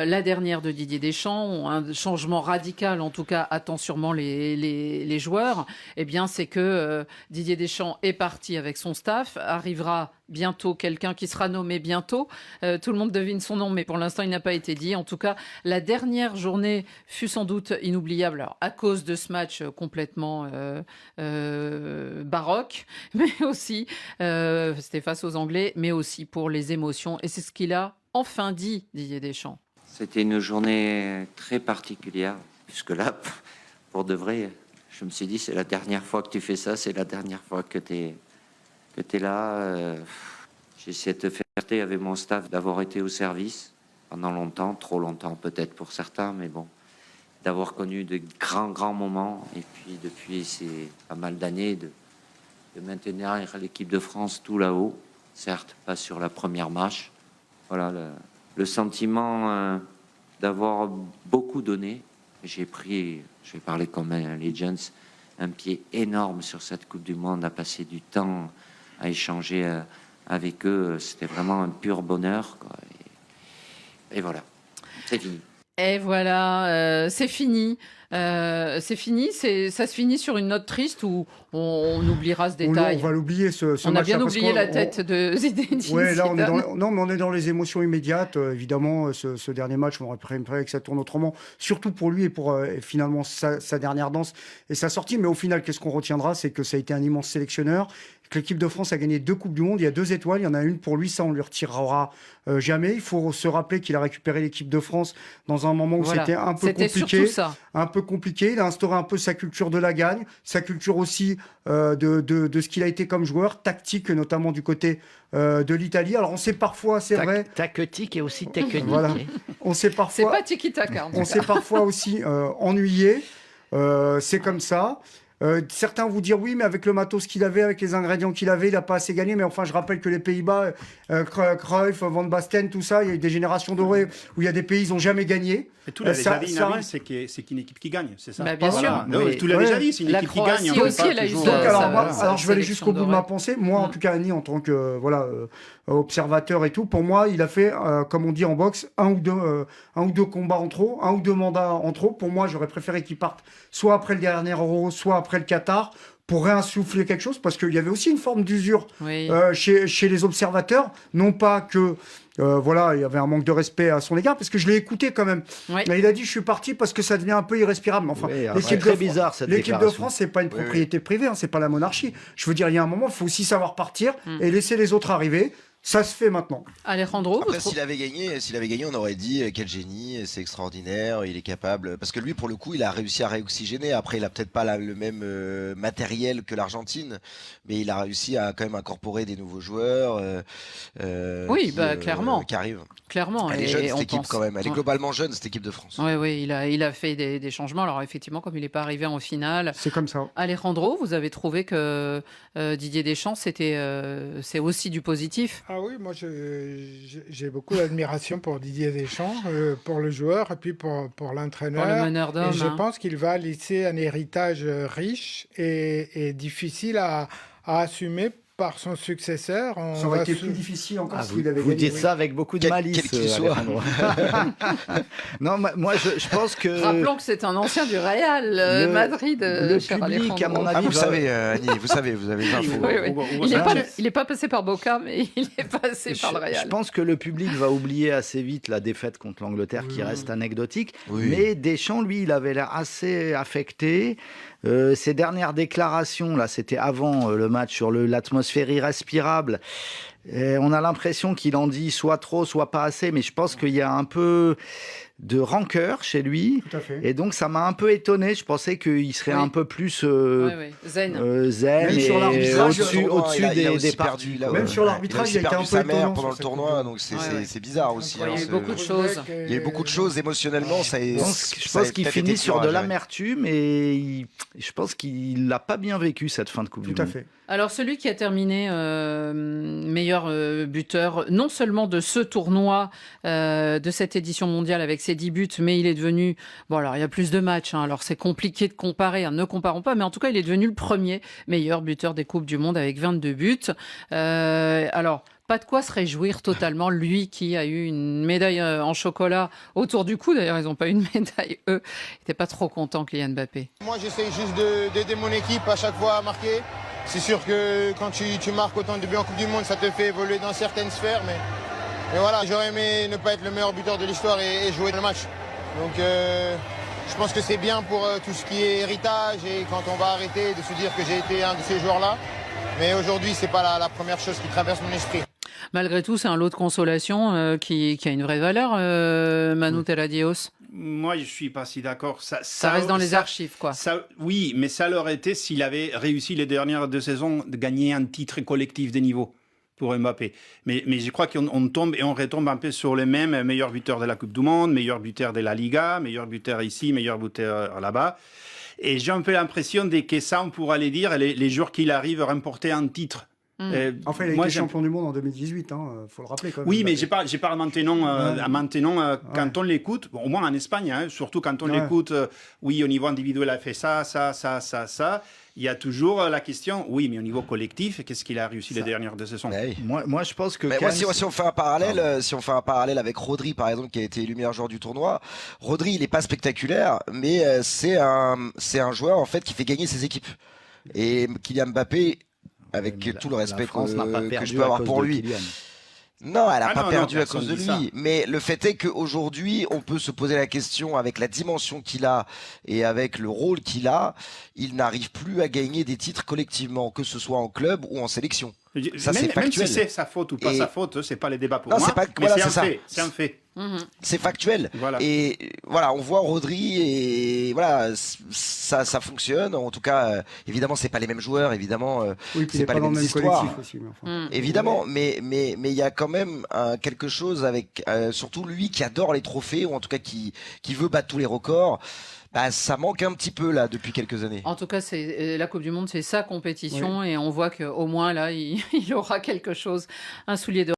la dernière de Didier Deschamps, un changement radical, en tout cas attend sûrement les joueurs, eh bien c'est que Didier Deschamps est parti avec son staff, arrivera bientôt quelqu'un qui sera nommé bientôt. Tout le monde devine son nom, mais pour l'instant, il n'a pas été dit. En tout cas, la dernière journée fut sans doute inoubliable, alors, à cause de ce match complètement baroque, mais aussi, c'était face aux Anglais, mais aussi pour les émotions. Et c'est ce qu'il a enfin dit, Didier Deschamps. C'était une journée très particulière, puisque là, pour de vrai, je me suis dit, c'est la dernière fois que tu fais ça, c'est la dernière fois que tu es là. J'ai cette fierté avec mon staff d'avoir été au service pendant longtemps, trop longtemps peut-être pour certains, mais bon, d'avoir connu de grands moments. Et puis depuis ces pas mal d'années, de maintenir l'équipe de France tout là-haut, certes pas sur la première marche. Voilà, le sentiment d'avoir beaucoup donné. J'ai pris, je vais parler comme un Legends, un pied énorme sur cette Coupe du Monde, à passer du temps à échanger avec eux. C'était vraiment un pur bonheur, quoi. Et voilà, c'est fini. Et voilà, c'est fini. C'est fini, ça se finit sur une note triste où on oubliera ce détail. On va l'oublier, ce match. On a bien oublié la tête de Zinedine Zidane. Ouais, là, on est dans les émotions immédiates. Évidemment, ce dernier match, on aurait préféré que ça tourne autrement, surtout pour lui et pour finalement sa dernière danse et sa sortie. Mais au final, qu'est-ce qu'on retiendra? C'est que ça a été un immense sélectionneur, que l'équipe de France a gagné 2 Coupes du Monde. Il y a 2 étoiles, il y en a une pour lui, ça on lui retirera jamais. Il faut se rappeler qu'il a récupéré l'équipe de France dans un moment où c'était un peu compliqué. Un peu compliqué. Il a instauré un peu sa culture de la gagne, sa culture aussi de ce qu'il a été comme joueur, tactique notamment du côté de l'Italie. Alors on sait parfois, c'est vrai... Tactique et aussi technique. Voilà. On sait parfois... C'est pas tiki-taka. On s'est parfois aussi ennuyé. C'est comme ça. Certains vous dire oui, mais avec le matos qu'il avait, avec les ingrédients qu'il avait, il n'a pas assez gagné. Mais enfin, je rappelle que les Pays-Bas, Cruyff, Van Basten, tout ça, il y a eu des générations dorées où il y a des pays, ils n'ont jamais gagné. Et tout l'avait déjà dit, Nabil, c'est qu'une équipe qui gagne, c'est ça? Bah, bien sûr. Non, tout l'avait déjà dit, c'est une équipe qui gagne. Aussi, elle a eu alors, je vais aller jusqu'au bout de ma pensée. Moi, en tout cas, Annie, en tant que observateur et tout, pour moi, il a fait, comme on dit en boxe, un ou deux combats en trop, un ou deux mandats en trop. Pour moi, j'aurais préféré qu'il parte soit après le dernier Euro, soit après le Qatar, pour réinsuffler quelque chose, parce qu'il y avait aussi une forme d'usure chez les observateurs, non pas que il y avait un manque de respect à son égard, parce que je l'ai écouté quand même. Oui. Il a dit je suis parti parce que ça devient un peu irrespirable. Mais enfin, l'équipe de France, c'est pas une propriété privée, hein, c'est pas la monarchie. Je veux dire, il y a un moment, il faut aussi savoir partir et laisser les autres arriver. Ça se fait maintenant. Alejandro, après, s'il avait gagné, on aurait dit quel génie, c'est extraordinaire, il est capable. Parce que lui, pour le coup, il a réussi à réoxygéner. Après, il a peut-être pas le même matériel que l'Argentine, mais il a réussi à quand même incorporer des nouveaux joueurs. Clairement. Qui arrivent. Clairement. Elle est jeune, cette équipe quand même. Elle est globalement jeune, cette équipe de France. Oui, il a fait des changements. Alors effectivement, comme il n'est pas arrivé en finale. C'est comme ça. Alejandro, vous avez trouvé que Didier Deschamps, c'est aussi du positif? Ah oui, moi j'ai beaucoup d'admiration pour Didier Deschamps, pour le joueur et puis pour l'entraîneur. Pour le meneur d'hommes. Et je pense qu'il va laisser un héritage riche et difficile à assumer par son successeur. Ça aurait été plus difficile encore s'il avait gagné. Vous dites ça avec beaucoup de malice. Quel qu'il soit. Non, moi je pense que... Rappelons que c'est un ancien du Real Madrid. Le public, à mon avis... vous savez, Annie, vous avez les infos. Il n'est pas passé par Boca, mais il est passé par le Real. Je pense que le public va oublier assez vite la défaite contre l'Angleterre qui reste anecdotique. Oui. Mais Deschamps, lui, il avait l'air assez affecté. Ses dernières déclarations, là, c'était avant le match sur l'atmosphère irrespirable. On a l'impression qu'il en dit soit trop, soit pas assez, mais je pense qu'il y a un peu de rancœur chez lui. Tout à fait. Et donc, ça m'a un peu étonné. Je pensais qu'il serait un peu plus zen. Zen et au-dessus des parties. Même sur l'arbitrage, il a été un peu étonnant pendant le tournoi, donc c'est bizarre aussi. Il y a eu beaucoup de choses. Il y a eu beaucoup de choses émotionnellement. Je pense qu'il finit sur de l'amertume et je pense qu'il n'a pas bien vécu cette fin de Coupe du Monde. Tout à fait. Alors, celui qui a terminé meilleur buteur, non seulement de ce tournoi, de cette édition mondiale avec ses 10 buts, mais il est devenu... Bon, alors, il y a plus de matchs, hein, alors c'est compliqué de comparer, hein, ne comparons pas, mais en tout cas, il est devenu le premier meilleur buteur des Coupes du Monde avec 22 buts. Alors, pas de quoi se réjouir totalement, lui qui a eu une médaille en chocolat autour du cou. D'ailleurs, ils n'ont pas eu une médaille, eux. Ils n'étaient pas trop contents, Kylian Mbappé. Moi, j'essaye juste d'aider mon équipe à chaque fois à marquer. C'est sûr que quand tu marques autant de buts en Coupe du Monde, ça te fait évoluer dans certaines sphères. Mais voilà, j'aurais aimé ne pas être le meilleur buteur de l'histoire et jouer le match. Donc je pense que c'est bien pour tout ce qui est héritage et quand on va arrêter de se dire que j'ai été un de ces joueurs-là. Mais aujourd'hui, c'est pas la première chose qui traverse mon esprit. Malgré tout, c'est un lot de consolation qui a une vraie valeur, Manu Teladios. Moi, je suis pas si d'accord. Ça reste dans les archives, quoi. Oui, mais ça l'aurait été s'il avait réussi les dernières 2 saisons de gagner un titre collectif de niveau pour Mbappé. Mais je crois qu'on tombe et on retombe un peu sur les mêmes meilleurs buteurs de la Coupe du Monde, meilleurs buteurs de la Liga, meilleurs buteurs ici, meilleurs buteurs là-bas. Et j'ai un peu l'impression que ça, on pourra les dire, les jours qu'il arrive à remporter un titre. Enfin, il a été champion du monde en 2018, faut le rappeler quand même. Oui, mais j'ai pas maintenant quand on l'écoute, bon, au moins en Espagne, surtout quand on l'écoute, oui, au niveau individuel, il a fait ça. Il y a toujours la question, oui, mais au niveau collectif, qu'est-ce qu'il a réussi les dernières 2 saisons? Oui. Moi, je pense que... Si on fait un parallèle, avec Rodri, par exemple, qui a été élu meilleur joueur du tournoi, Rodri, il n'est pas spectaculaire, mais c'est un joueur, en fait, qui fait gagner ses équipes. Et Kylian Mbappé, avec tout le respect que je peux avoir pour lui... Non, elle n'a pas perdu à cause de lui. Mais le fait est qu'aujourd'hui, on peut se poser la question, avec la dimension qu'il a et avec le rôle qu'il a, il n'arrive plus à gagner des titres collectivement, que ce soit en club ou en sélection. Ça, c'est factuel. Même si c'est sa faute ou pas sa faute, c'est pas les débats pour moi. C'est un fait. C'est factuel. Voilà. Et voilà, on voit Rodri et voilà, ça fonctionne. En tout cas, évidemment, c'est pas les mêmes joueurs, évidemment, c'est pas les mêmes histoires. Aussi, évidemment, mais il y a quand même quelque chose avec, surtout lui qui adore les trophées ou en tout cas qui veut battre tous les records. Bah, ça manque un petit peu là depuis quelques années. En tout cas, la Coupe du Monde, c'est sa compétition et on voit qu'au moins là, il aura quelque chose, un soulier de